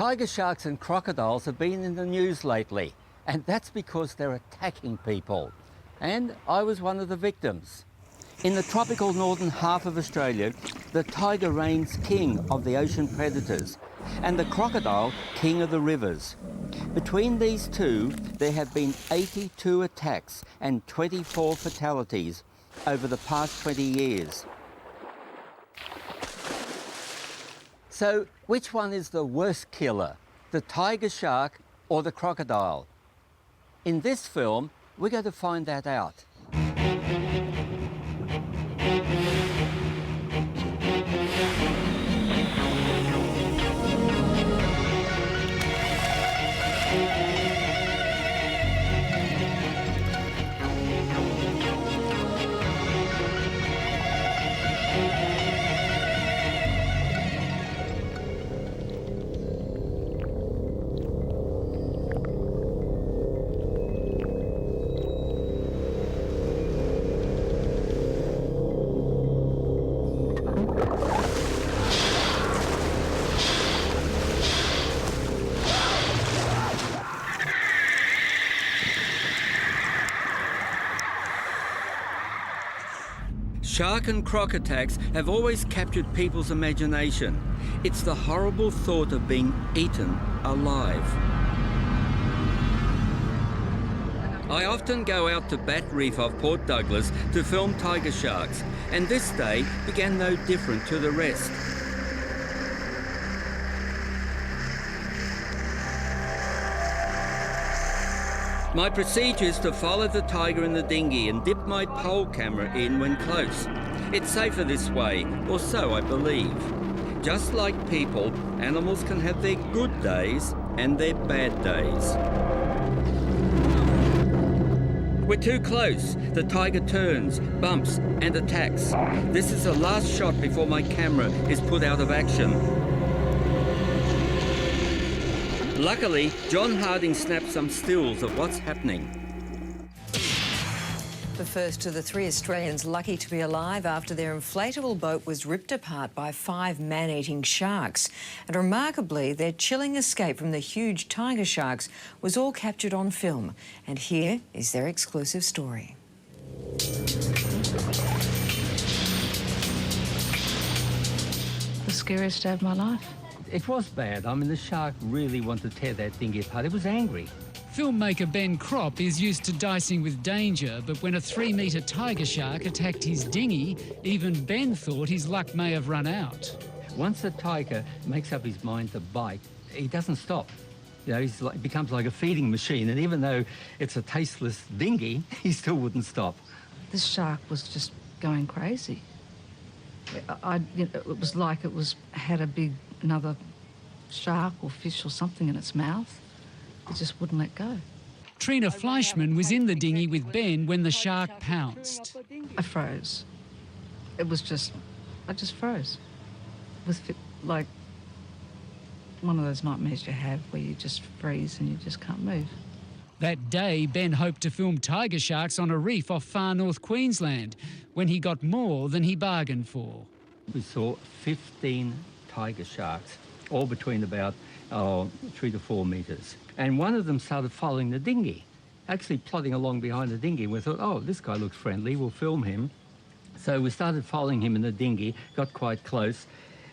Tiger sharks and crocodiles have been in the news lately, and that's because they're attacking people. And I was one of the victims. In the tropical northern half of Australia, the tiger reigns king of the ocean predators, and the crocodile king of the rivers. Between these two, there have been 82 attacks and 24 fatalities over the past 20 years. So, which one is the worst killer, the tiger shark or the crocodile? In this film, we're going to find that out. Shark and croc attacks have always captured people's imagination. It's the horrible thought of being eaten alive. I often go out to Bat Reef off Port Douglas to film tiger sharks, and this day began no different to the rest. My procedure is to follow the tiger in the dinghy and dip my pole camera in when close. It's safer this way, or so I believe. Just like people, animals can have their good days and their bad days. We're too close. The tiger turns, bumps and attacks. This is the last shot before my camera is put out of action. Luckily, John Harding snapped some stills of what's happening. The first of the 3 Australians lucky to be alive after their inflatable boat was ripped apart by 5 man-eating sharks. And remarkably, their chilling escape from the huge tiger sharks was all captured on film. And here is their exclusive story. The scariest day of my life. It was bad. I mean, the shark really wanted to tear that dinghy apart. It was angry. Filmmaker Ben Cropp is used to dicing with danger, but when a 3-metre tiger shark attacked his dinghy, even Ben thought his luck may have run out. Once a tiger makes up his mind to bite, he doesn't stop. You know, he becomes like a feeding machine, and even though it's a tasteless dinghy, he still wouldn't stop. This shark was just going crazy. It was like it had another shark or fish or something in its mouth. It just wouldn't let go. Trina Fleischman was in the dinghy with Ben when the shark pounced. I froze. I just froze. Like one of those nightmares you have where you just freeze and you just can't move. That day, Ben hoped to film tiger sharks on a reef off far north Queensland when he got more than he bargained for. We saw 15 tiger sharks, all between about 3 to 4 metres. And one of them started following the dinghy, actually plodding along behind the dinghy. We thought, oh, this guy looks friendly, we'll film him. So we started following him in the dinghy, got quite close,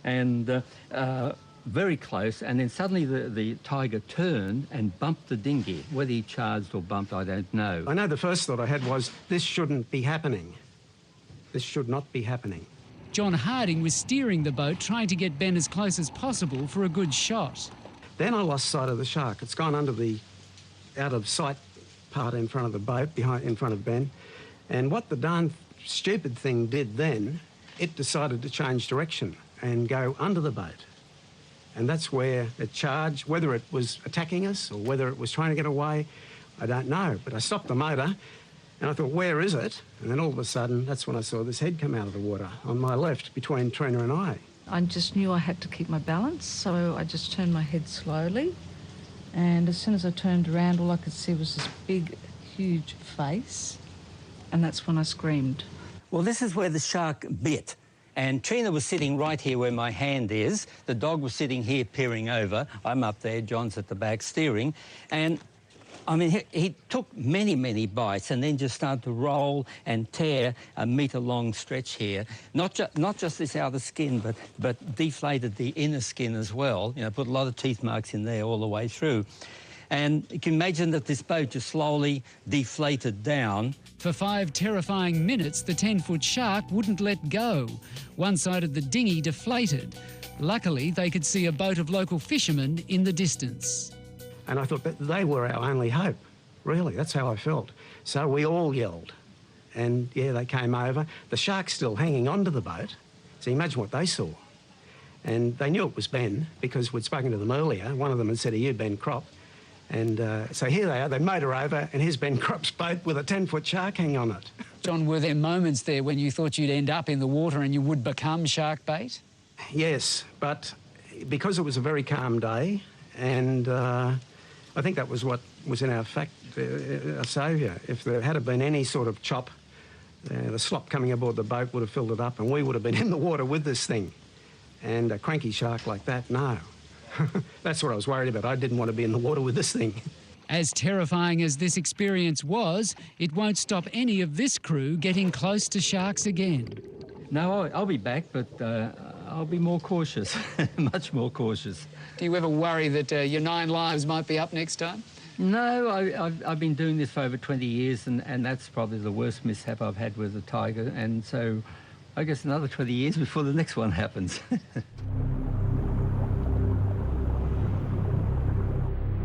and very close, and then suddenly the tiger turned and bumped the dinghy. Whether he charged or bumped, I don't know. I know the first thought I had was, this shouldn't be happening. This should not be happening. John Harding was steering the boat, trying to get Ben as close as possible for a good shot. Then I lost sight of the shark. It's gone under the out-of-sight part in front of the boat, in front of Ben. And what the darn stupid thing did then, it decided to change direction and go under the boat. And that's where it charged. Whether it was attacking us or whether it was trying to get away, I don't know. But I stopped the motor and I thought, where is it? And then all of a sudden, that's when I saw this head come out of the water on my left between Trina and I. I just knew I had to keep my balance, so I just turned my head slowly. And as soon as I turned around, all I could see was this big, huge face. And that's when I screamed. Well, this is where the shark bit. And Trina was sitting right here where my hand is. The dog was sitting here peering over. I'm up there, John's at the back steering. And I mean, he took many, many bites and then just started to roll and tear a metre-long stretch here. Not just this outer skin, but deflated the inner skin as well. You know, put a lot of teeth marks in there all the way through. And you can imagine that this boat just slowly deflated down. For 5 terrifying minutes, the 10-foot shark wouldn't let go. One side of the dinghy deflated. Luckily, they could see a boat of local fishermen in the distance. And I thought that they were our only hope, really. That's how I felt. So we all yelled. And, yeah, they came over. The shark's still hanging onto the boat. So imagine what they saw. And they knew it was Ben because we'd spoken to them earlier. One of them had said, "Are you Ben Cropp?" And so here they are. They motor over, and here's Ben Cropp's boat with a 10-foot shark hanging on it. John, were there moments there when you thought you'd end up in the water and you would become shark bait? Yes, but because it was a very calm day, and I think that was what was in our saviour. If there had been any sort of chop, the slop coming aboard the boat would have filled it up and we would have been in the water with this thing. And a cranky shark like that, no. That's what I was worried about. I didn't want to be in the water with this thing. As terrifying as this experience was, it won't stop any of this crew getting close to sharks again. No, I'll be back, but I'll be more cautious, much more cautious. Do you ever worry that your 9 lives might be up next time? No, I've been doing this for over 20 years, and that's probably the worst mishap I've had with a tiger, and so I guess another 20 years before the next one happens.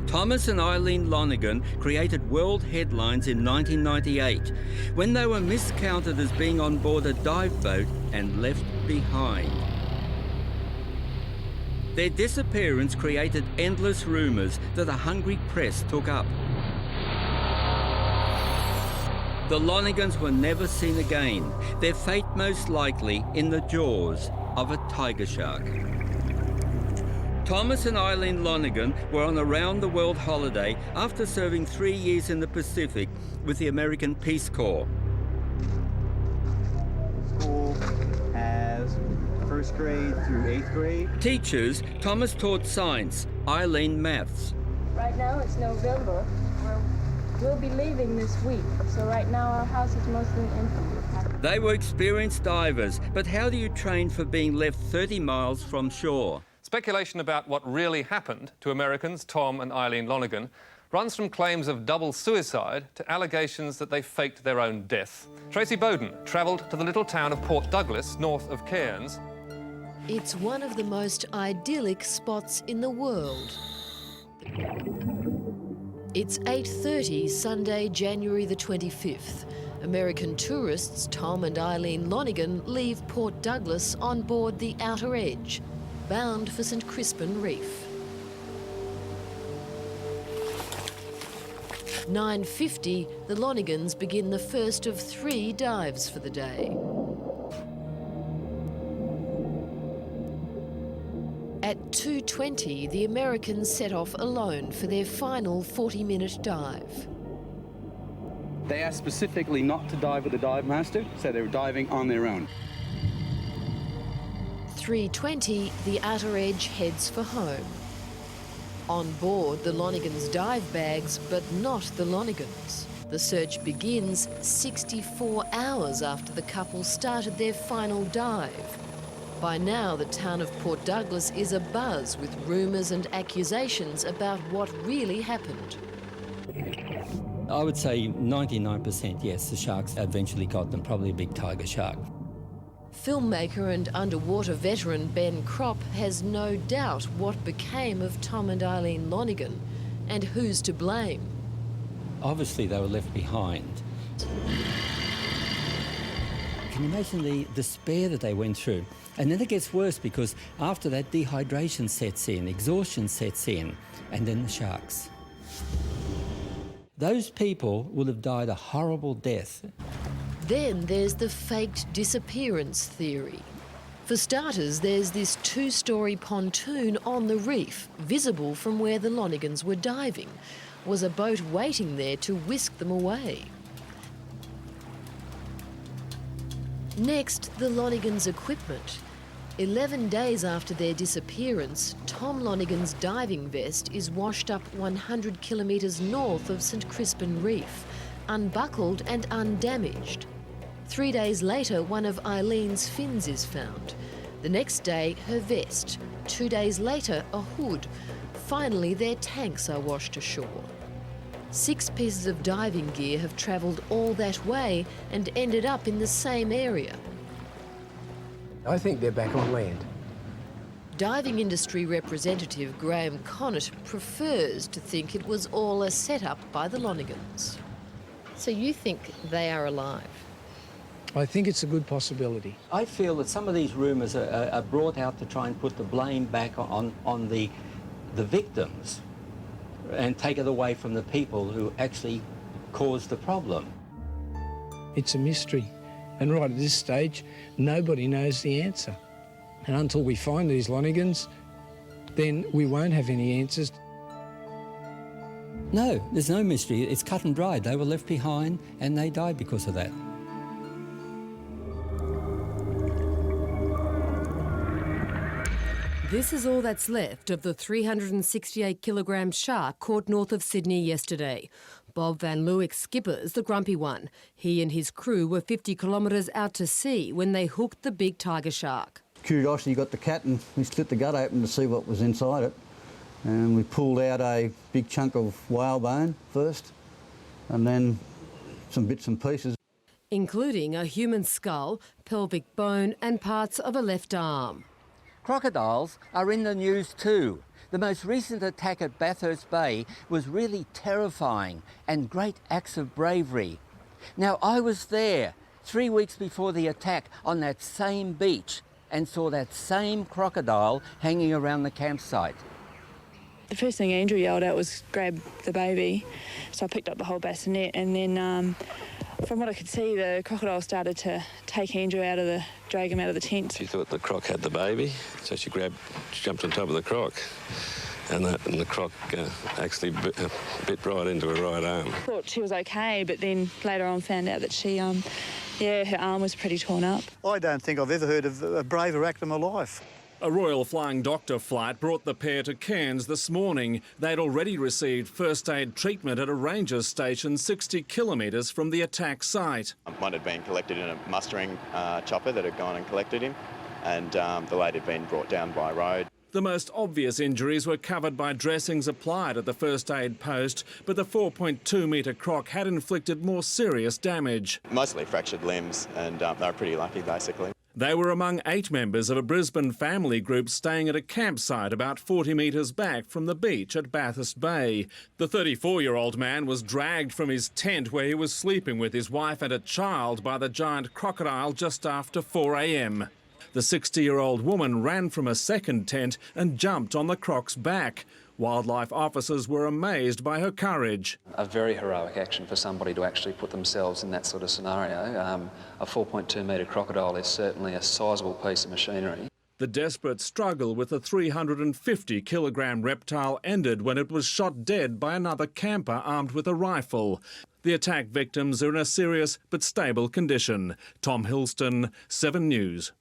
Thomas and Eileen Lonergan created world headlines in 1998 when they were miscounted as being on board a dive boat and left behind. Their disappearance created endless rumours that a hungry press took up. The Lonergans were never seen again, their fate most likely in the jaws of a tiger shark. Thomas and Eileen Lonergan were on a round-the-world holiday after serving 3 years in the Pacific with the American Peace Corps. School has first grade through 8th grade. Teachers, Thomas taught science, Eileen maths. Right now it's November. We'll be leaving this week, so right now our house is mostly empty. They were experienced divers, but how do you train for being left 30 miles from shore? Speculation about what really happened to Americans Tom and Eileen Lonergan runs from claims of double suicide to allegations that they faked their own death. Tracy Bowden travelled to the little town of Port Douglas, north of Cairns. It's one of the most idyllic spots in the world. It's 8:30 Sunday, January the 25th. American tourists Tom and Eileen Lonergan leave Port Douglas on board the Outer Edge, bound for St Crispin Reef. 9:50, the Lonergans begin the first of 3 dives for the day. At 2:20, the Americans set off alone for their final 40-minute dive. They asked specifically not to dive with a dive master, so they were diving on their own. 3:20, the Outer Edge heads for home. On board, the Lonergans' dive bags, but not the Lonergans. The search begins 64 hours after the couple started their final dive. By now, the town of Port Douglas is abuzz with rumours and accusations about what really happened. I would say 99% yes, the sharks eventually got them, probably a big tiger shark. Filmmaker and underwater veteran Ben Cropp has no doubt what became of Tom and Eileen Lonergan and who's to blame. Obviously they were left behind. Can you imagine the despair that they went through? And then it gets worse because after that dehydration sets in, exhaustion sets in, and then the sharks. Those people will have died a horrible death. Then there's the faked disappearance theory. For starters, there's this 2-storey pontoon on the reef, visible from where the Lonergans were diving. Was a boat waiting there to whisk them away? Next, the Lonigans' equipment. 11 days after their disappearance, Tom Lonigan's diving vest is washed up 100 kilometres north of St Crispin Reef, unbuckled and undamaged. 3 days later, one of Eileen's fins is found. The next day, her vest. 2 days later, a hood. Finally, their tanks are washed ashore. 6 pieces of diving gear have travelled all that way and ended up in the same area. I think they're back on land. Diving industry representative Graham Connett prefers to think it was all a set-up by the Lonigans. So you think they are alive? I think it's a good possibility. I feel that some of these rumours are brought out to try and put the blame back on the victims and take it away from the people who actually caused the problem. It's a mystery, and right at this stage, nobody knows the answer. And until we find these Lonigans, then we won't have any answers. No, there's no mystery. It's cut and dried. They were left behind and they died because of that. This is all that's left of the 368-kilogram shark caught north of Sydney yesterday. Bob Van Leeuwen's skipper's the grumpy one. He and his crew were 50 kilometres out to sea when they hooked the big tiger shark. Curiosity got the cat and we split the gut open to see what was inside it. And we pulled out a big chunk of whalebone first and then some bits and pieces. Including a human skull, pelvic bone and parts of a left arm. Crocodiles are in the news too. The most recent attack at Bathurst Bay was really terrifying and great acts of bravery. Now, I was there 3 weeks before the attack on that same beach and saw that same crocodile hanging around the campsite. The first thing Andrew yelled out was, "Grab the baby." So I picked up the whole bassinet, and then from what I could see, the crocodile started to take Andrew drag him out of the tent. She thought the croc had the baby, so she jumped on top of the croc, and the croc actually bit right into her right arm. I thought she was okay, but then later on found out that she, her arm was pretty torn up. I don't think I've ever heard of a braver act in my life. A Royal Flying Doctor flight brought the pair to Cairns this morning. They'd already received first aid treatment at a ranger station 60 kilometres from the attack site. One had been collected in a mustering chopper that had gone and collected him, and the lad had been brought down by road. The most obvious injuries were covered by dressings applied at the first aid post, but the 4.2-metre croc had inflicted more serious damage. Mostly fractured limbs, and they were pretty lucky, basically. They were among 8 members of a Brisbane family group staying at a campsite about 40 metres back from the beach at Bathurst Bay. The 34-year-old man was dragged from his tent where he was sleeping with his wife and a child by the giant crocodile just after 4 a.m. The 60-year-old woman ran from a second tent and jumped on the croc's back. Wildlife officers were amazed by her courage. A very heroic action for somebody to actually put themselves in that sort of scenario. A 4.2-metre crocodile is certainly a sizable piece of machinery. The desperate struggle with the 350-kilogram reptile ended when it was shot dead by another camper armed with a rifle. The attack victims are in a serious but stable condition. Tom Hilston, 7 News.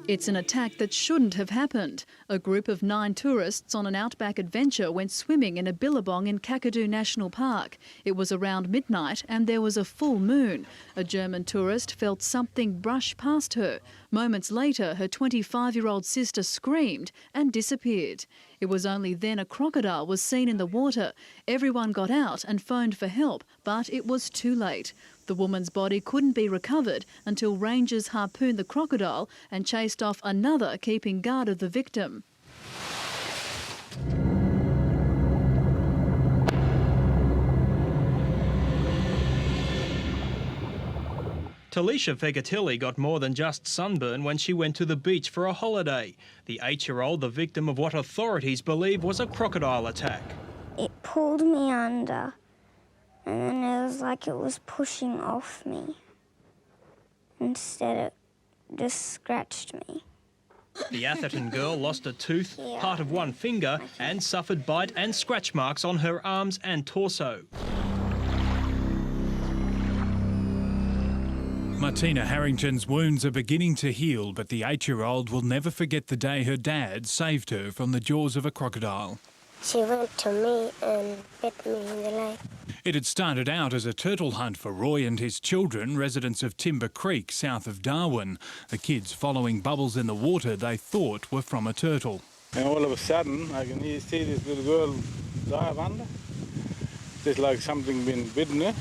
It's an attack that shouldn't have happened. A group of 9 tourists on an outback adventure went swimming in a billabong in Kakadu National Park. It was around midnight and there was a full moon. A German tourist felt something brush past her. Moments later, her 25-year-old sister screamed and disappeared. It was only then a crocodile was seen in the water. Everyone got out and phoned for help, but it was too late. The woman's body couldn't be recovered until rangers harpooned the crocodile and chased off another, keeping guard of the victim. Talisha Fegatelli got more than just sunburn when she went to the beach for a holiday. The 8-year-old, the victim of what authorities believe was a crocodile attack. It pulled me under, and then it was like it was pushing off me. Instead, it just scratched me. The Atherton girl lost a tooth, part of one finger, and suffered bite and scratch marks on her arms and torso. Martina Harrington's wounds are beginning to heal, but the 8-year-old will never forget the day her dad saved her from the jaws of a crocodile. She went to me and bit me in the leg. It had started out as a turtle hunt for Roy and his children, residents of Timber Creek, south of Darwin. The kids following bubbles in the water they thought were from a turtle. And all of a sudden, I can see this little girl dive under. Just like something been bitten her.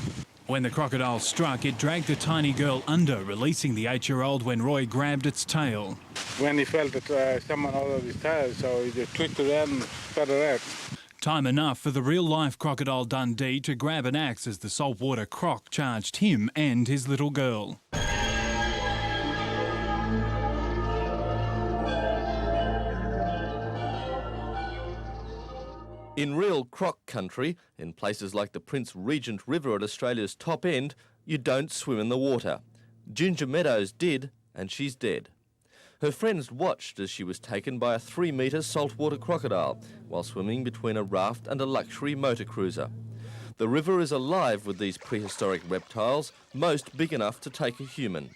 When the crocodile struck, it dragged the tiny girl under, releasing the 8-year-old when Roy grabbed its tail. When he felt that someone over his tail, so he just twisted around and cut her out. Time enough for the real-life Crocodile Dundee to grab an axe as the saltwater croc charged him and his little girl. In real croc country, in places like the Prince Regent River at Australia's top end, you don't swim in the water. Ginger Meadows did, and she's dead. Her friends watched as she was taken by a 3-metre saltwater crocodile while swimming between a raft and a luxury motor cruiser. The river is alive with these prehistoric reptiles, most big enough to take a human.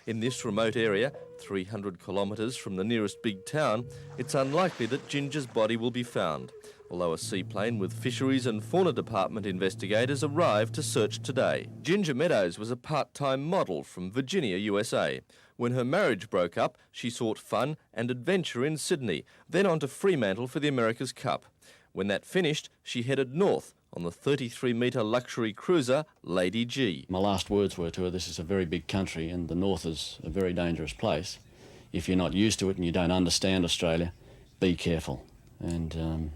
In this remote area, 300 kilometres from the nearest big town, it's unlikely that Ginger's body will be found, although a seaplane with Fisheries and Fauna Department investigators arrived to search today. Ginger Meadows was a part-time model from Virginia, USA. When her marriage broke up, she sought fun and adventure in Sydney, then on to Fremantle for the America's Cup. When that finished, she headed north on the 33-metre luxury cruiser Lady G. My last words were to her, this is a very big country and the north is a very dangerous place. If you're not used to it and you don't understand Australia, be careful. And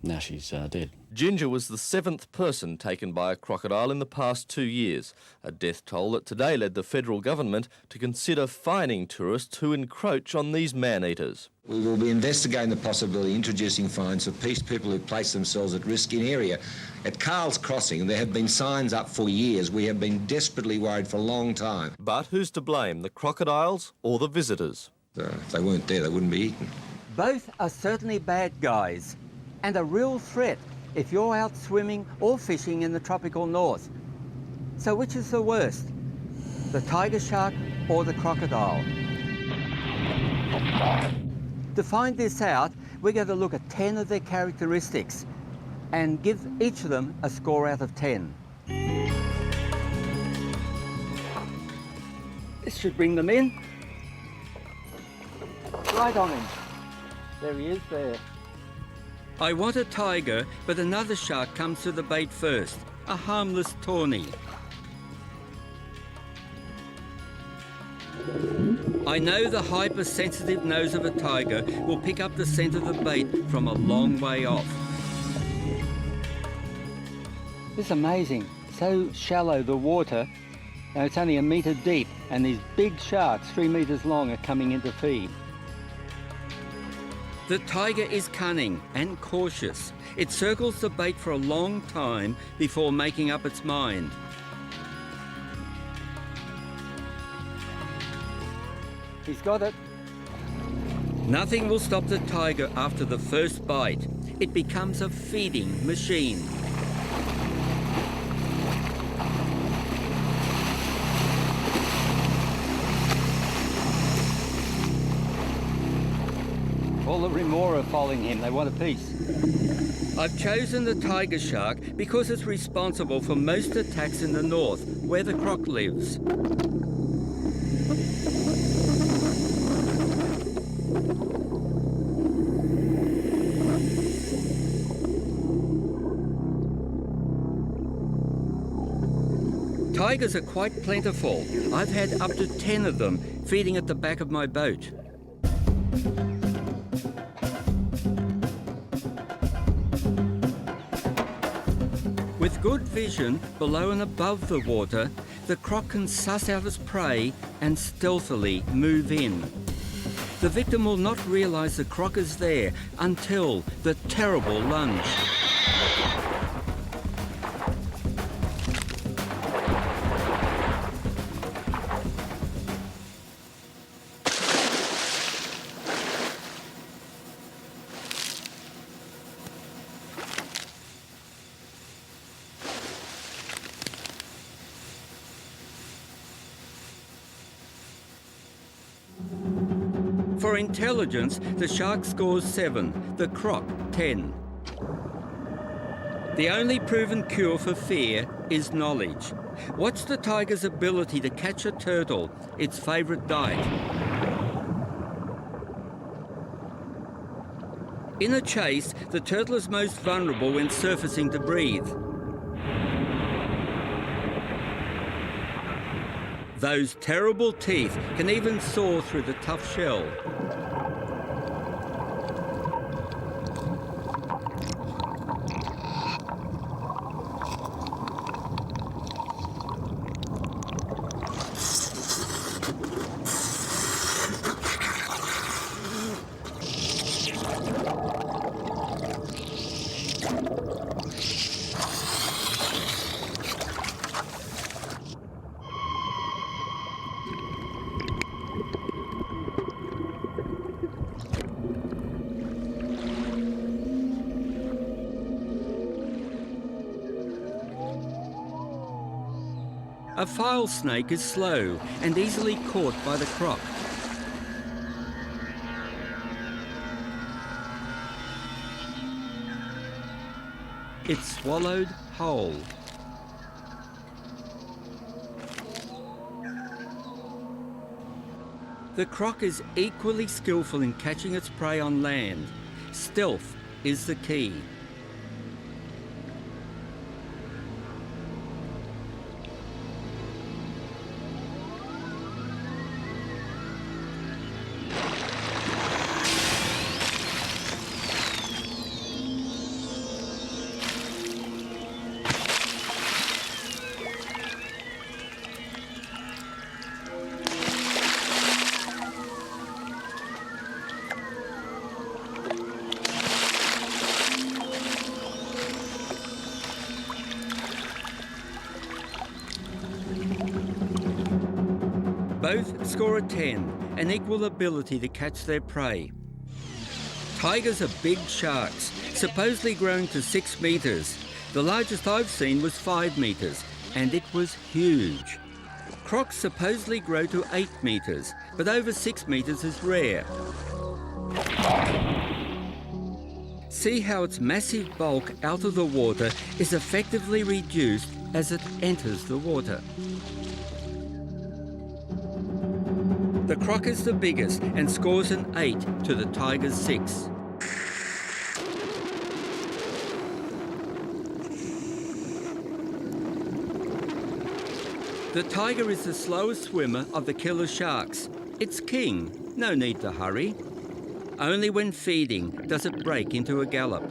now she's dead. Ginger was the 7th person taken by a crocodile in the past 2 years, a death toll that today led the federal government to consider fining tourists who encroach on these man-eaters. We will be investigating the possibility of introducing fines for people who place themselves at risk in area. At Carl's Crossing, there have been signs up for years. We have been desperately worried for a long time. But who's to blame, the crocodiles or the visitors? If they weren't there, they wouldn't be eaten. Both are certainly bad guys and a real threat if you're out swimming or fishing in the tropical north. So which is the worst, the tiger shark or the crocodile? To find this out, we're going to look at 10 of their characteristics and give each of them a score out of 10. This should bring them in. Right on him. There he is there. I want a tiger, but another shark comes to the bait first, a harmless tawny. I know the hypersensitive nose of a tiger will pick up the scent of the bait from a long way off. It's amazing, so shallow the water. Now it's only 1 metre deep and these big sharks 3 metres long are coming in to feed. The tiger is cunning and cautious. It circles the bait for a long time before making up its mind. He's got it. Nothing will stop the tiger after the first bite. It becomes a feeding machine. All the remora are following him. They want a piece. I've chosen the tiger shark because it's responsible for most attacks in the north, where the croc lives. Tigers are quite plentiful. I've had up to 10 of them feeding at the back of my boat. With good vision below and above the water, the croc can suss out its prey and stealthily move in. The victim will not realise the croc is there until the terrible lunge. For intelligence, the shark scores 7, the croc 10. The only proven cure for fear is knowledge. Watch the tiger's ability to catch a turtle, its favourite diet. In a chase, the turtle is most vulnerable when surfacing to breathe. Those terrible teeth can even saw through the tough shell. A file snake is slow and easily caught by the croc. It's swallowed whole. The croc is equally skillful in catching its prey on land. Stealth is the key. Both score a 10, an equal ability to catch their prey. Tigers are big sharks, supposedly growing to 6 metres. The largest I've seen was 5 metres, and it was huge. Crocs supposedly grow to 8 metres, but over 6 metres is rare. See how its massive bulk out of the water is effectively reduced as it enters the water. The croc is the biggest and scores an 8 to the tiger's 6. The tiger is the slowest swimmer of the killer sharks. It's king, no need to hurry. Only when feeding does it break into a gallop.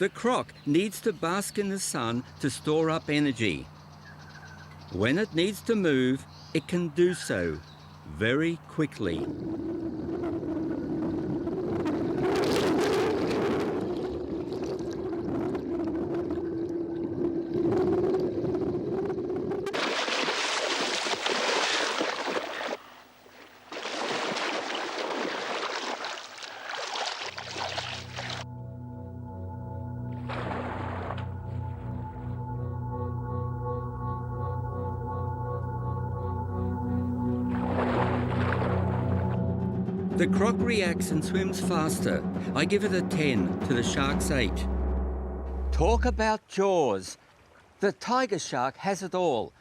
The croc needs to bask in the sun to store up energy. When it needs to move, it can do so very quickly. The croc reacts and swims faster. I give it a 10 to the shark's 8. Talk about jaws. The tiger shark has it all.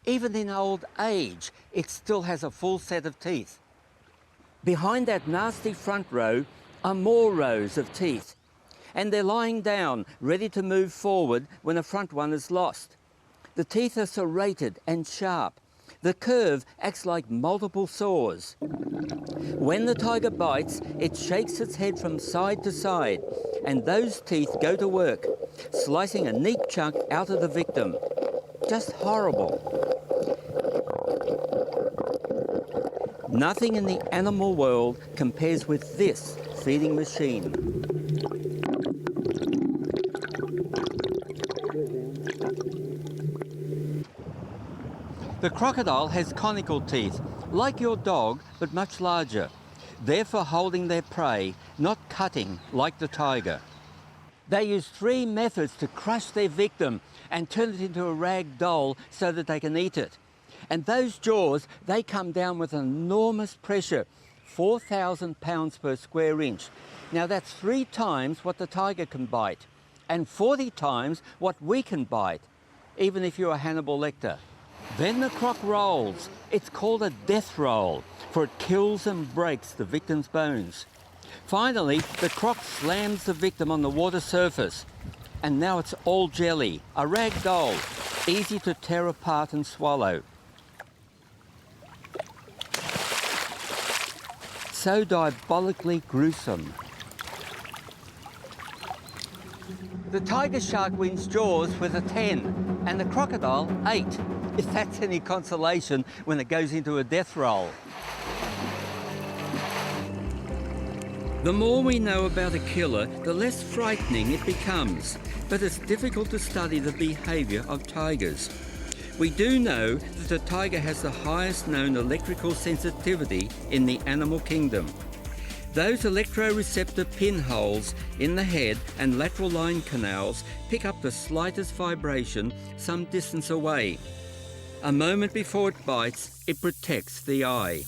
Even in old age, it still has a full set of teeth. Behind that nasty front row are more rows of teeth. And they're lying down, ready to move forward when a front one is lost. The teeth are serrated and sharp. The curve acts like multiple saws. When the tiger bites, it shakes its head from side to side, and those teeth go to work, slicing a neat chunk out of the victim. Just horrible. Nothing in the animal world compares with this feeding machine. The crocodile has conical teeth, like your dog, but much larger. They're for holding their prey, not cutting like the tiger. They use 3 methods to crush their victim and turn it into a rag doll so that they can eat it. And those jaws, they come down with enormous pressure, 4,000 pounds per square inch. Now that's 3 times what the tiger can bite and 40 times what we can bite, even if you're a Hannibal Lecter. Then the croc rolls. It's called a death roll, for it kills and breaks the victim's bones. Finally, the croc slams the victim on the water surface, and now it's all jelly, a rag doll, easy to tear apart and swallow. So diabolically gruesome. The tiger shark wins Jaws with a 10, and the crocodile 8, if that's any consolation when it goes into a death roll. The more we know about a killer, the less frightening it becomes, but it's difficult to study the behaviour of tigers. We do know that the tiger has the highest known electrical sensitivity in the animal kingdom. Those electroreceptor pinholes in the head and lateral line canals pick up the slightest vibration some distance away. A moment before it bites, it protects the eye.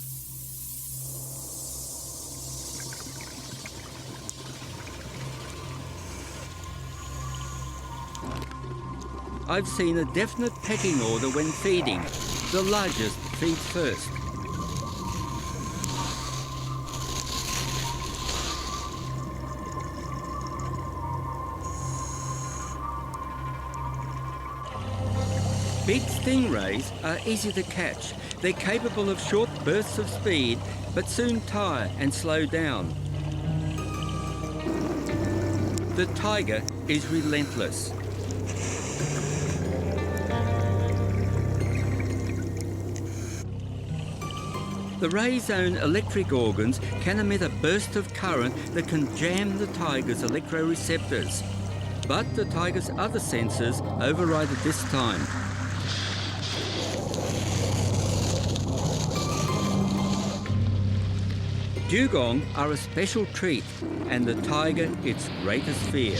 I've seen a definite pecking order when feeding. The largest feeds first. Big stingrays are easy to catch. They're capable of short bursts of speed, but soon tire and slow down. The tiger is relentless. The ray's own electric organs can emit a burst of current that can jam the tiger's electroreceptors. But the tiger's other sensors override it this time. Dugong are a special treat, and the tiger its greatest fear.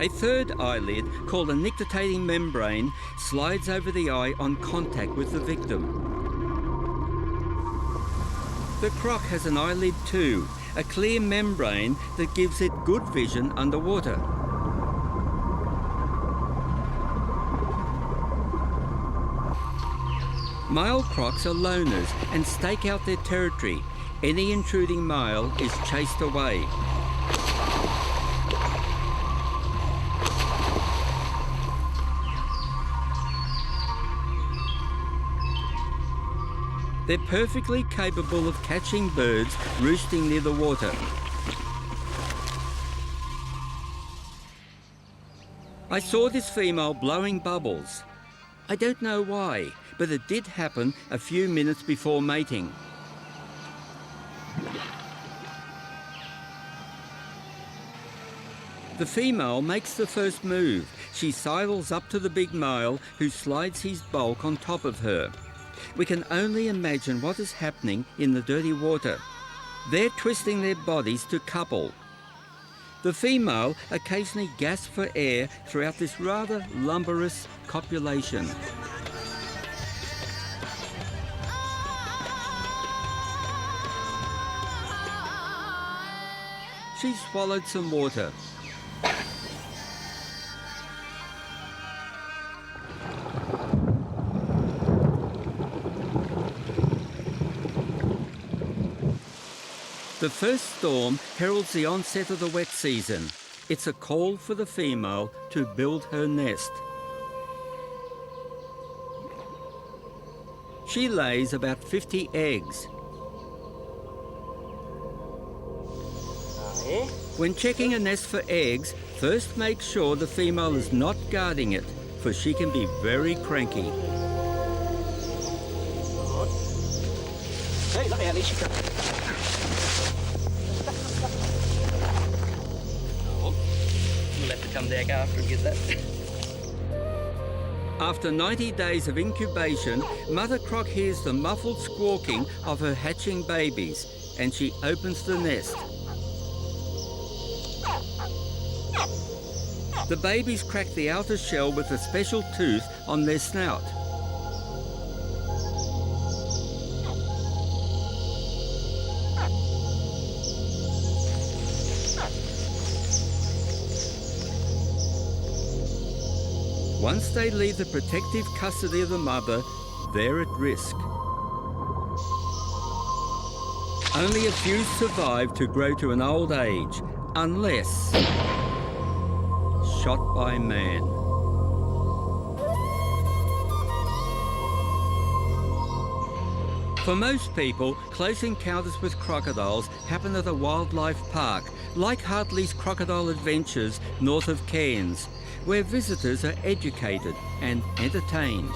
A third eyelid, called a nictitating membrane, slides over the eye on contact with the victim. The croc has an eyelid too, a clear membrane that gives it good vision underwater. Male crocs are loners and stake out their territory. Any intruding male is chased away. They're perfectly capable of catching birds roosting near the water. I saw this female blowing bubbles. I don't know why, but it did happen a few minutes before mating. The female makes the first move. She sidles up to the big male, who slides his bulk on top of her. We can only imagine what is happening in the dirty water. They're twisting their bodies to couple. The female occasionally gasps for air throughout this rather lumberous copulation. She swallowed some water. The first storm heralds the onset of the wet season. It's a call for the female to build her nest. She lays about 50 eggs. When checking a nest for eggs, first make sure the female is not guarding it, for she can be very cranky. Hey, let me have these. We'll have to come back after and get that. After 90 days of incubation, Mother Croc hears the muffled squawking of her hatching babies, and she opens the nest. The babies crack the outer shell with a special tooth on their snout. Once they leave the protective custody of the mother, they're at risk. Only a few survive to grow to an old age, unless shot by man. For most people, close encounters with crocodiles happen at a wildlife park, like Hartley's Crocodile Adventures north of Cairns, where visitors are educated and entertained.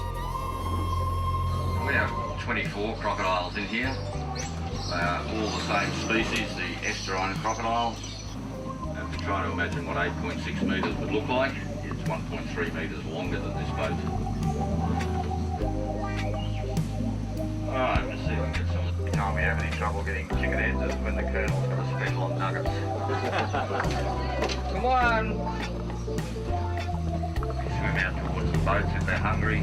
We have 24 crocodiles in here. They are all the same species, the estuarine crocodile. If you try to imagine what 8.6 metres would look like, it's 1.3 metres longer than this boat. Alright, let's see if we can get some. Every time we have any trouble getting chicken heads is when the colonel's got a special on nuggets. Come on! Swim out towards the boats if they're hungry.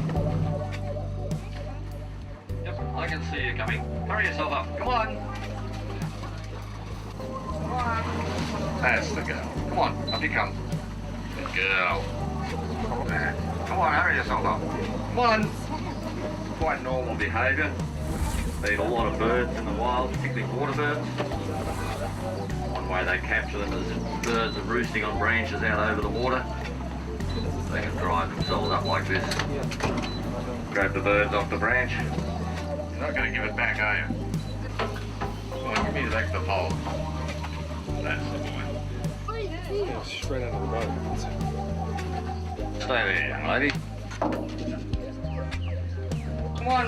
Yep, I can see you coming. Hurry yourself up. Come on! Come on! That's the girl. Come on, up you come. Good girl. Come on, hurry yourself up. Come on! Quite normal behaviour. They eat a lot of birds in the wild, particularly water birds. One way they capture them is birds are roosting on branches out over the water. They can drive themselves up like this. Grab the birds off the branch. You're not going to give it back, are you? Come on, give me the extra pole. That's the boy. Yeah, straight under the boat. Stay there, young lady. Come on.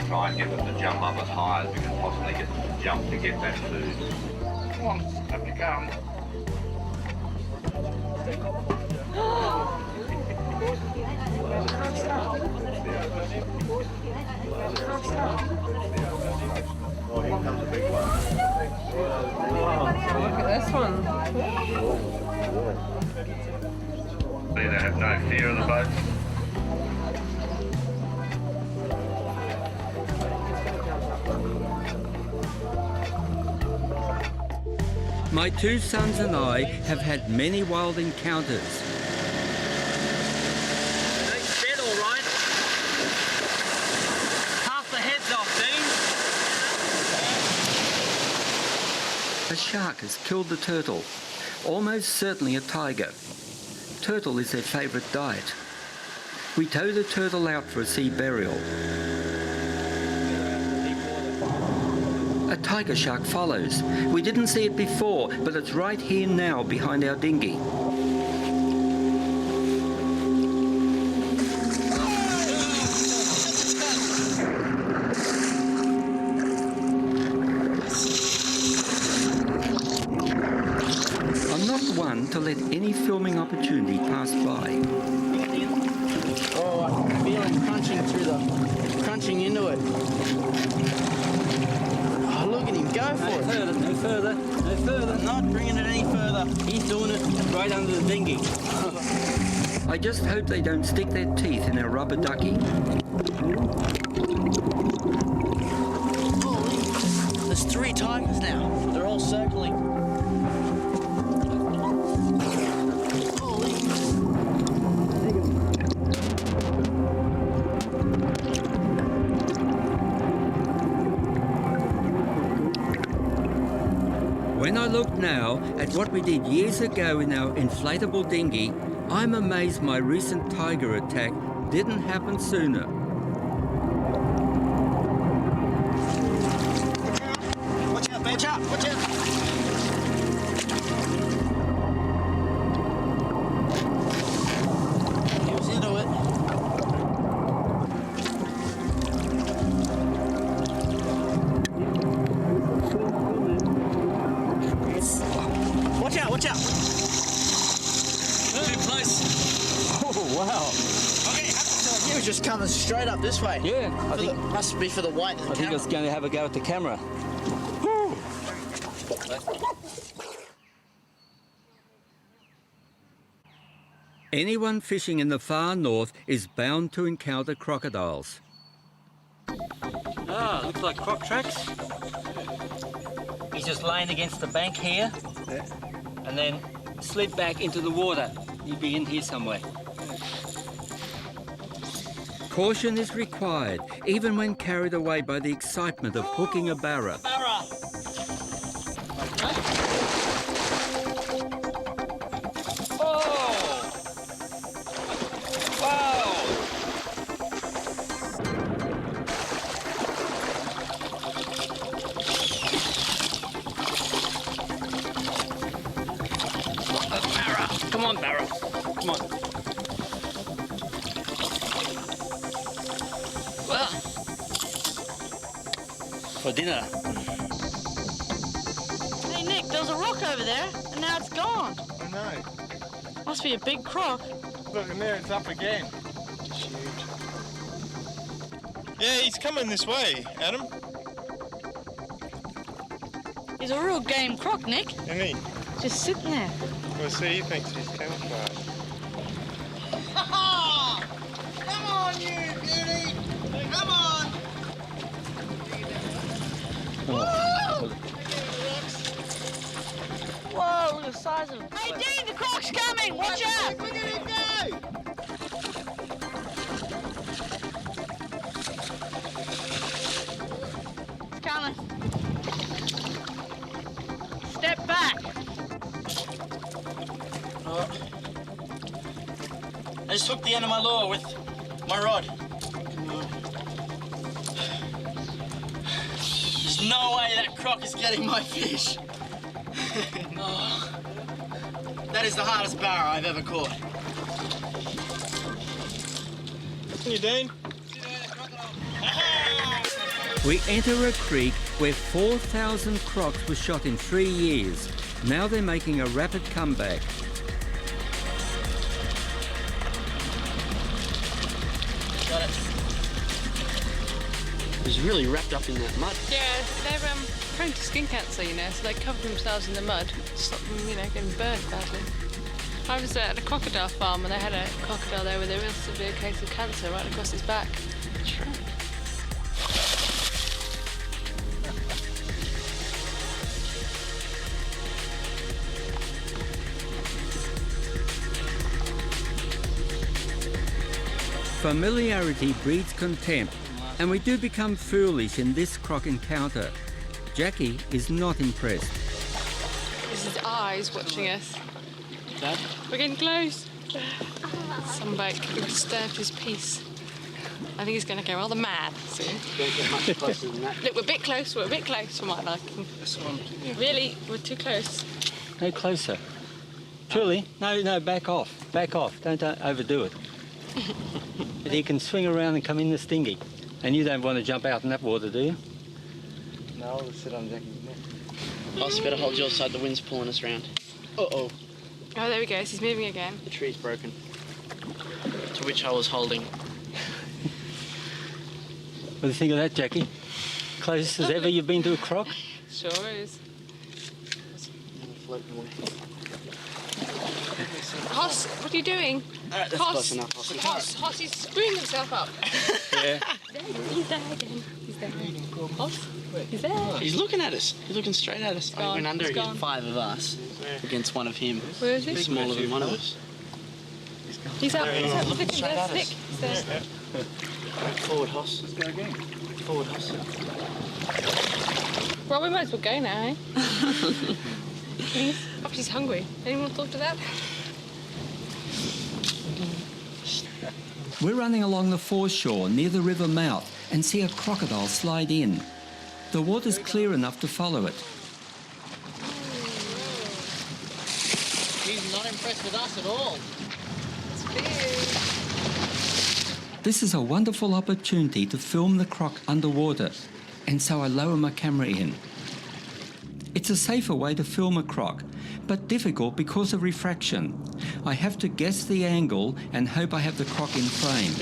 Try and get them to jump up as high as we can possibly get them to jump to get that food. Come on, up you come. Oh, here comes a big one. Look at this one. They have no fear of the boats. My two sons and I have had many wild encounters. He's dead, all right. Half the head's off, Dean. A shark has killed the turtle, almost certainly a tiger. Turtle is their favourite diet. We tow the turtle out for a sea burial. A tiger shark follows. We didn't see it before, but it's right here now behind our dinghy. I'm not one to let any filming opportunity pass by. Oh, I can feel it crunching into it. Oh, look at him go for it. No further. I'm not bringing it any further. He's doing it right under the dinghy. I just hope they don't stick their teeth in our rubber ducky. Holy, there's 3 tigers now. They're all circling. When I look now at what we did years ago in our inflatable dinghy, I'm amazed my recent tiger attack didn't happen sooner. Watch out, Ben. Watch out. He was into it. Watch out. Too close. Oh. Wow. He was just coming straight up this way. Yeah. I think, must be for the weight of the I think I was going to have a go at the camera. Anyone fishing in the far north is bound to encounter crocodiles. Ah, looks like croc tracks. He's just laying against the bank here, and then slid back into the water. He'd be in here somewhere. Caution is required, even when carried away by the excitement of hooking a barra. Come on, Barra. Come on. Well, for dinner. Hey, Nick, there was a rock over there, and now it's gone. I know. Must be a big croc. Look, and there it's up again. It's huge. Yeah, he's coming this way, Adam. He's a real game croc, Nick. Isn't he? Just sitting there. Well, see, he thinks he's camouflage. Come on, you beauty! Come on! Whoa, look at the size of him. Hey, Dean, the croc's coming! Watch out! Look at him go! It's coming. Step back. I just hooked the end of my lure with my rod. There's no way that croc is getting my fish. Oh, that is the hardest barra I've ever caught. You Dean? We enter a creek where 4,000 crocs were shot in 3 years. Now they're making a rapid comeback. Got it. It was really wrapped up in that mud. Yeah, they're prone to skin cancer, you know, so they cover themselves in the mud to stop them, you know, getting burnt badly. I was at a crocodile farm and they had a crocodile there with a real severe case of cancer right across its back. Sure. Familiarity breeds contempt, and we do become foolish in this croc encounter. Jackie is not impressed. This is eyes watching us. Dad? We're getting close. Somebody disturbed his peace. I think he's going to go rather mad soon. Don't get much closer than that. Look, we're a bit close for my liking. This one. Yeah. Really, we're too close. No closer. Truly, no, back off. Back off. Don't overdo it. But he can swing around and come in the stingy. And you don't want to jump out in that water, do you? No, I'll just sit on Jackie's neck. Boss, better hold your side, the wind's pulling us around. Uh-oh. Oh, there we go, he's moving again. The tree's broken. To which I was holding. What do you think of that, Jackie? Closest as ever you've been to a croc? Sure is. Floating away. Hoss, what are you doing? All right, that's close enough. Hoss, he's screwing himself up. Yeah. He's there again. He's there. Hoss, he's there. He's looking at us. He's looking straight at us. I went under He's again. gone. 5 of us against 1 of him. Where is he? Smaller than 1 of us. He's up. He's up. Look at him. Straight There's at Nick. us. He's there. Forward, Hoss. Let's go again. Forward, Hoss. Well, we might as well go now, eh? Please. Perhaps he's hungry. Anyone thought of that? We're running along the foreshore near the river mouth and see a crocodile slide in. The water's clear enough to follow it. He's not impressed with us at all. It's big. This is a wonderful opportunity to film the croc underwater, and so I lower my camera in. It's a safer way to film a croc, but difficult because of refraction. I have to guess the angle and hope I have the croc in frame.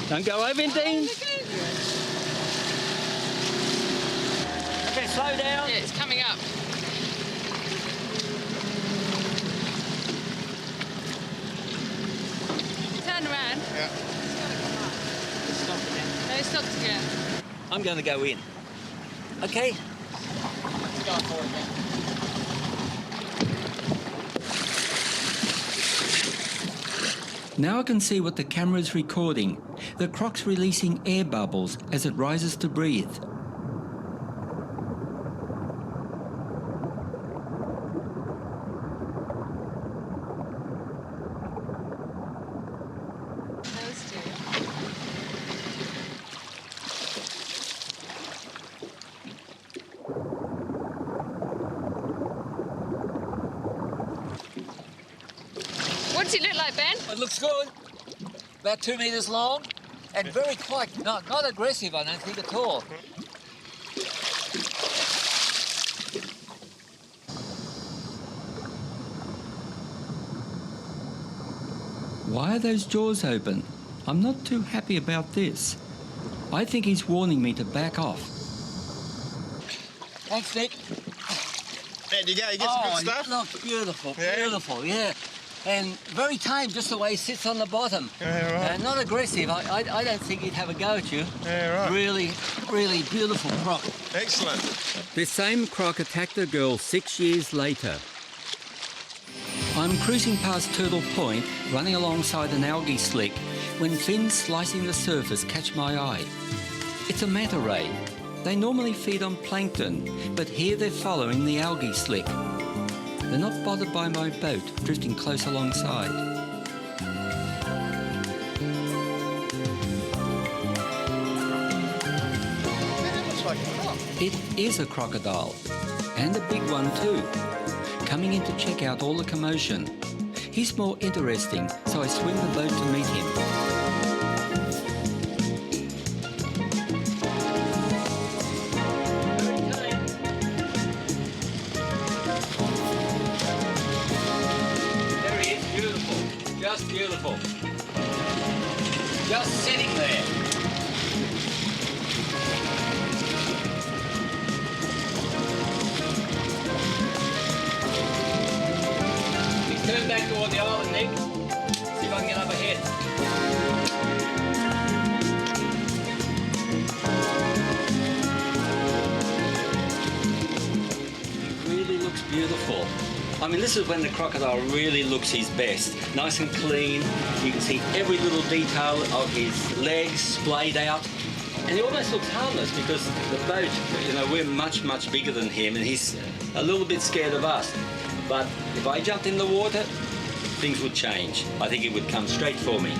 Don't go over, Dean. Okay, slow down. Yeah, it's coming up. Turn around. Yeah. No, it stopped again. I'm going to go in. Okay? Now I can see what the camera's recording. The croc's releasing air bubbles as it rises to breathe. What does it look like, Ben? It looks good. About 2 metres long and very quiet. Not aggressive, I don't think, at all. Why are those jaws open? I'm not too happy about this. I think he's warning me to back off. Thanks, Nick. There you go, you get some good stuff. Look, beautiful, Yeah. beautiful, yeah. And very tame, just the way he sits on the bottom. Yeah, right. Not aggressive. I don't think he'd have a go at you. Yeah, right. Really, really beautiful croc. Excellent. This same croc attacked a girl 6 years later. I'm cruising past Turtle Point, running alongside an algae slick, when fins slicing the surface catch my eye. It's a manta ray. They normally feed on plankton, but here they're following the algae slick. They're not bothered by my boat drifting close alongside. That looks like a croc. It is a crocodile, and a big one too, coming in to check out all the commotion. He's more interesting, so I swing the boat to meet him. There he is, beautiful. Just beautiful. Just sitting there. Turn back toward the island, Nick. See if I can get up ahead. It really looks beautiful. I mean, this is when the crocodile really looks his best. Nice and clean. You can see every little detail of his legs splayed out. And he almost looks harmless because the boat, we're much, much bigger than him and he's a little bit scared of us. But if I jumped in the water, things would change. I think it would come straight for me.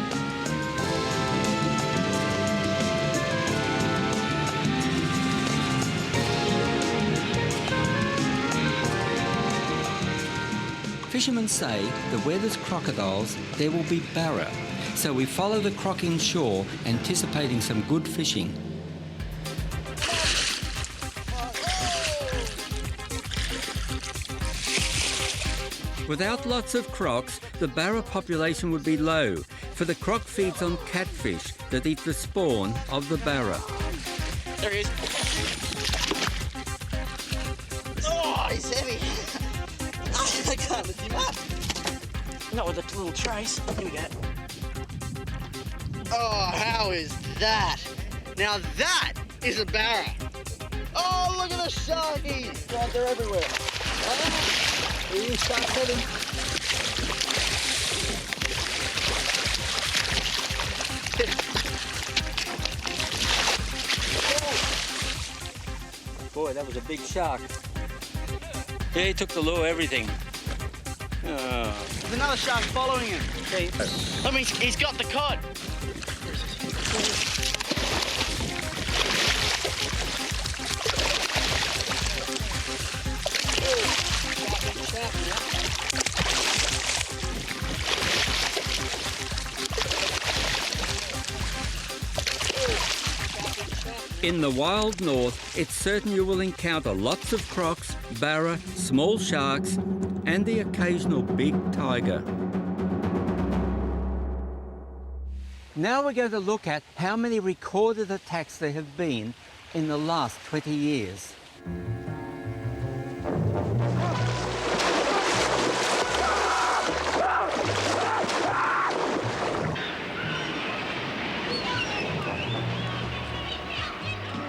Fishermen say that where there's crocodiles, there will be barra. So we follow the croc inshore, anticipating some good fishing. Without lots of crocs, the barra population would be low, for the croc feeds on catfish that eat the spawn of the barra. There he is. Oh, he's heavy. Oh, I can't lift him up. Not with a little trace. Here we go. Oh, how is that? Now that is a barra. Oh, look at the sharkies. God, they're everywhere. Oh. You start pulling. Boy, that was a big shark. Yeah, he took the lure, everything. Oh. There's another shark following him. Okay. I mean, he's got the cod. In the wild north, it's certain you will encounter lots of crocs, barra, small sharks and the occasional big tiger. Now we're going to look at how many recorded attacks there have been in the last 20 years.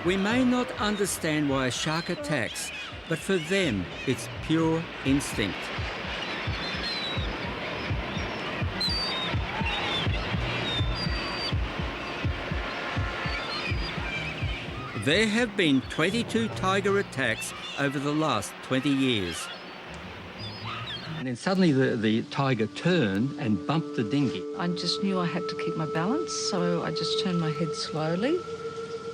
We may not understand why a shark attacks, but for them, it's pure instinct. There have been 22 tiger attacks over the last 20 years. And then suddenly the tiger turned and bumped the dinghy. I just knew I had to keep my balance, so I just turned my head slowly.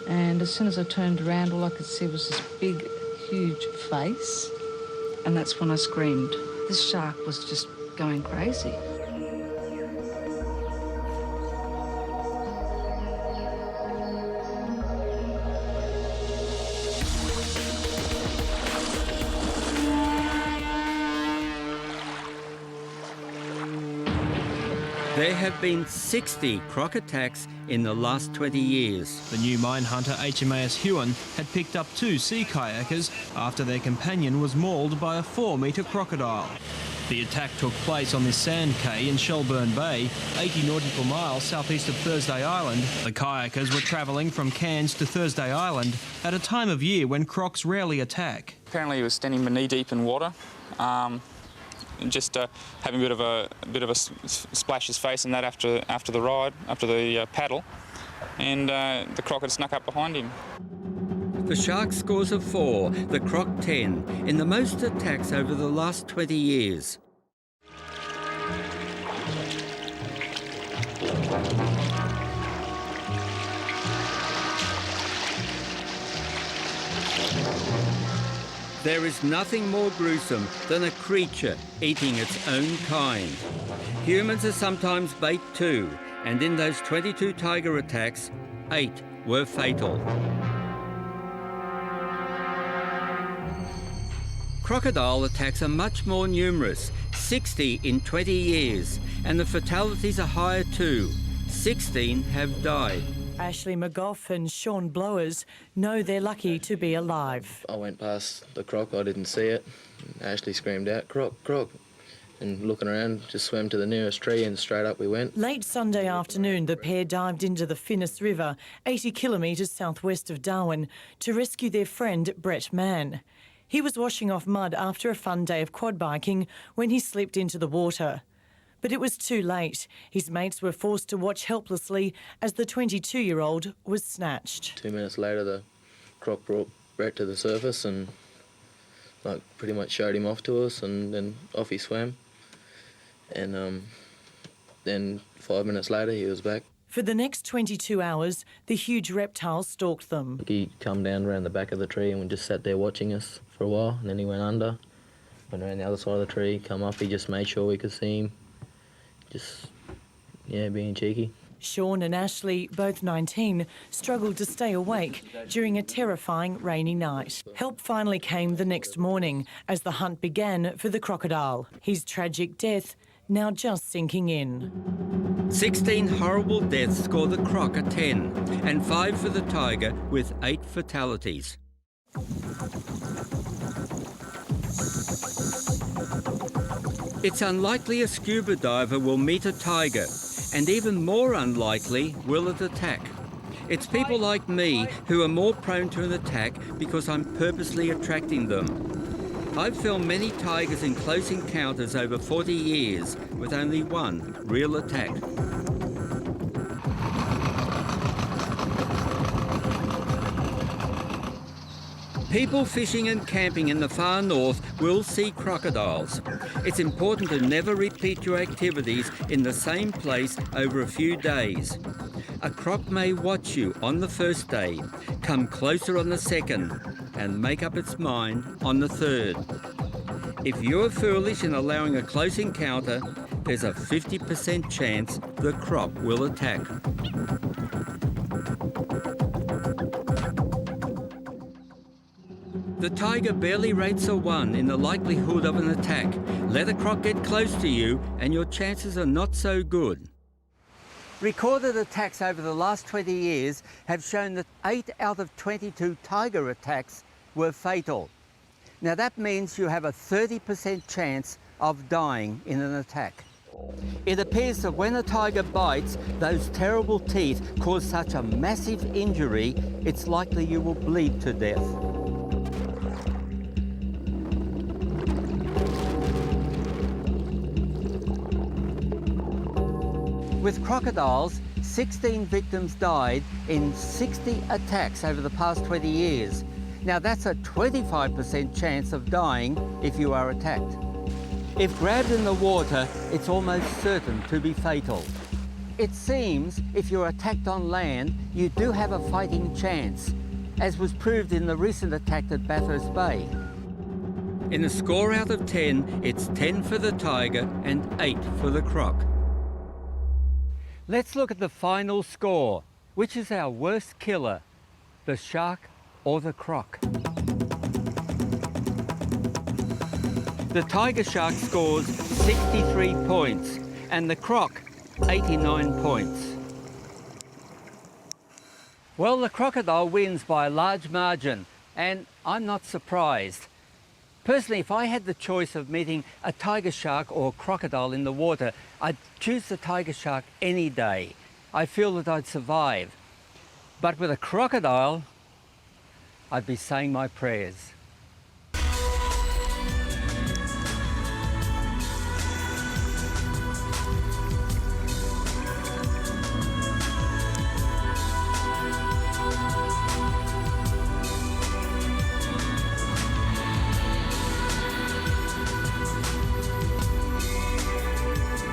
And as soon as I turned around, all I could see was this big, huge face. And that's when I screamed. This shark was just going crazy. There have been 60 croc attacks in the last 20 years. The new mine hunter HMAS Huon had picked up 2 sea kayakers after their companion was mauled by a 4-metre crocodile. The attack took place on this sand cay in Shelburne Bay, 80 nautical miles southeast of Thursday Island. The kayakers were travelling from Cairns to Thursday Island at a time of year when crocs rarely attack. Apparently he was standing knee-deep in water. Just having a bit of a splash his face and that after the ride, after the paddle, and the croc had snuck up behind him. The shark scores a 4, the croc 10, in the most attacks over the last 20 years. There is nothing more gruesome than a creature eating its own kind. Humans are sometimes bait too, and in those 22 tiger attacks, 8 were fatal. Crocodile attacks are much more numerous, 60 in 20 years, and the fatalities are higher too. 16 have died. Ashley McGough and Sean Blowers know they're lucky to be alive. I went past the croc, I didn't see it. Ashley screamed out, "Croc, croc." And looking around, just swam to the nearest tree and straight up we went. Late Sunday afternoon, the pair dived into the Finnis River, 80 kilometres southwest of Darwin, to rescue their friend Brett Mann. He was washing off mud after a fun day of quad biking when he slipped into the water. But it was too late. His mates were forced to watch helplessly as the 22-year-old was snatched. 2 minutes later, the croc brought Brett to the surface and pretty much showed him off to us, and then off he swam. And then 5 minutes later, he was back. For the next 22 hours, the huge reptile stalked them. He come down around the back of the tree and we just sat there watching us for a while, and then he went under, went around the other side of the tree, come up, he just made sure we could see him. Just, yeah, being cheeky. Sean and Ashley, both 19, struggled to stay awake during a terrifying rainy night. Help finally came the next morning as the hunt began for the crocodile. His tragic death now just sinking in. 16 horrible deaths score the croc a 10, and 5 for the tiger with 8 fatalities. It's unlikely a scuba diver will meet a tiger, and even more unlikely will it attack. It's people like me who are more prone to an attack because I'm purposely attracting them. I've filmed many tigers in close encounters over 40 years with only 1 real attack. People fishing and camping in the far north will see crocodiles. It's important to never repeat your activities in the same place over a few days. A croc may watch you on the first day, come closer on the second, and make up its mind on the third. If you're foolish in allowing a close encounter, there's a 50% chance the croc will attack. The tiger barely rates a 1 in the likelihood of an attack. Let a croc get close to you and your chances are not so good. Recorded attacks over the last 20 years have shown that 8 out of 22 tiger attacks were fatal. Now that means you have a 30% chance of dying in an attack. It appears that when a tiger bites, those terrible teeth cause such a massive injury, it's likely you will bleed to death. With crocodiles, 16 victims died in 60 attacks over the past 20 years. Now that's a 25% chance of dying if you are attacked. If grabbed in the water, it's almost certain to be fatal. It seems if you're attacked on land, you do have a fighting chance, as was proved in the recent attack at Bathurst Bay. In a score out of 10, it's 10 for the tiger and 8 for the croc. Let's look at the final score. Which is our worst killer, the shark or the croc? The tiger shark scores 63 points and the croc 89 points. Well, the crocodile wins by a large margin, and I'm not surprised. Personally, if I had the choice of meeting a tiger shark or a crocodile in the water, I'd choose the tiger shark any day. I feel that I'd survive. But with a crocodile, I'd be saying my prayers.